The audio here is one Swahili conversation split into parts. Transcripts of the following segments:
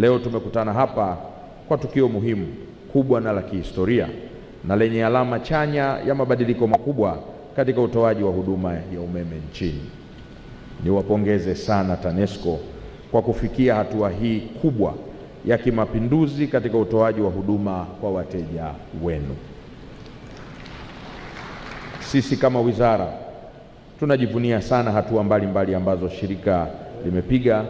Leo tumekutana hapa kwa tukio muhimu, kubwa na la kihistoria na lenye alama chanya ya mabadiliko makubwa katika utoaji wa huduma ya umeme nchini. Niwapongeze sana TANESCO kwa kufikia hatua hii kubwa ya kimapinduzi katika utoaji wa huduma kwa wateja wenu. Sisi kama wizara tunajivunia sana hatua mbalimbali ambazo shirika limepiga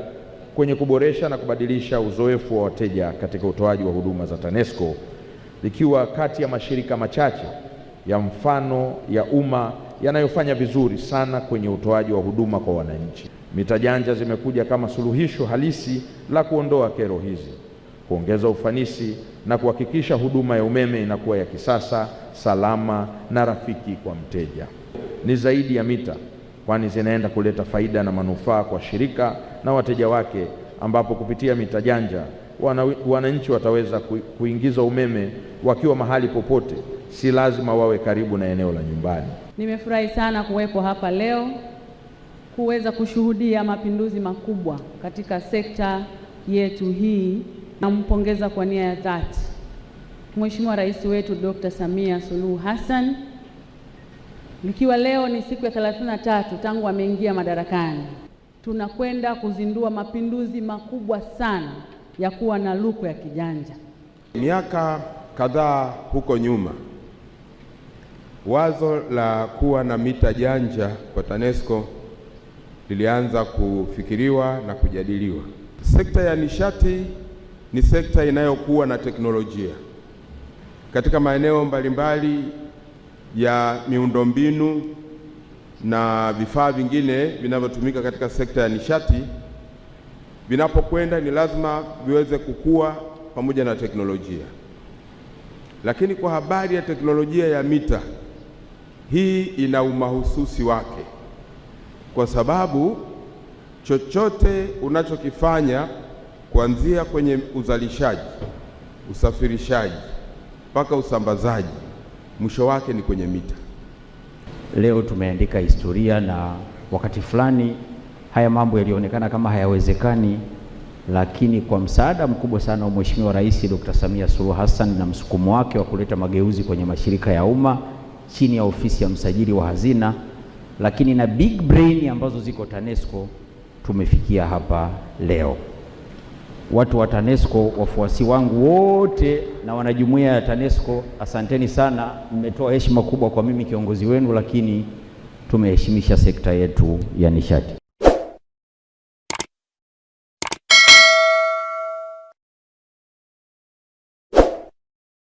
kwenye kuboresha na kubadilisha uzoefu wa wateja katika utoaji wa huduma za TANESCO, likiwa kati ya mashirika machache ya mfano ya umma yanayofanya vizuri sana kwenye utoaji wa huduma kwa wananchi. Mita janja zimekuja kama suluhisho halisi la kuondoa kero hizi, kuongeza ufanisi na kuhakikisha huduma ya umeme inakuwa ya kisasa, salama na rafiki kwa mteja. Ni zaidi ya mita, kwani zinaenda kuleta faida na manufaa kwa shirika na wateja wake, ambapo kupitia mita janja wananchi wataweza kuingiza umeme wakiwa mahali popote, si lazima wawe karibu na eneo la nyumbani. Nimefurahi sana kuwepo hapa leo kuweza kushuhudia mapinduzi makubwa katika sekta yetu hii. Nampongeza kwa nia ya dhati Mheshimiwa Rais wetu Dr. Samia Suluhu Hassan, ikiwa leo ni siku ya 33 tangu ameingia madarakani. Tunakwenda kuzindua mapinduzi makubwa sana ya kuwa na luku ya kijanja. Miaka kadhaa huko nyuma, wazo la kuwa na mita janja kwa TANESCO lilianza kufikiriwa na kujadiliwa. Sekta ya nishati ni sekta inayokuwa na teknolojia katika maeneo mbalimbali ya miundombinu na vifaa vingine vinavyotumika katika sekta ya nishati. Vinapokwenda ni lazima viweze kukua pamoja na teknolojia. Lakini kwa habari ya teknolojia ya mita, hii ina umahususi wake, kwa sababu chochote unachokifanya kuanzia kwenye uzalishaji, usafirishaji mpaka usambazaji, mwisho wake ni kwenye mita. Leo tumeandika historia, na wakati fulani haya mambo yalionekana kama hayawezekani, lakini kwa msaada mkubwa sana wa Mheshimiwa Rais Dr. Samia Suluhu Hassan na msukumo wake wa kuleta mageuzi kwenye mashirika ya umma chini ya ofisi ya msajili wa hazina, lakini na big brain ambazo ziko TANESCO, tumefikia hapa leo. Watu wa TANESCO, wafuasi wangu wote na wanajumuiya ya TANESCO, asanteni sana. Mmetoa heshima kubwa kwa mimi kiongozi wenu, lakini tumeheshimisha sekta yetu ya nishati.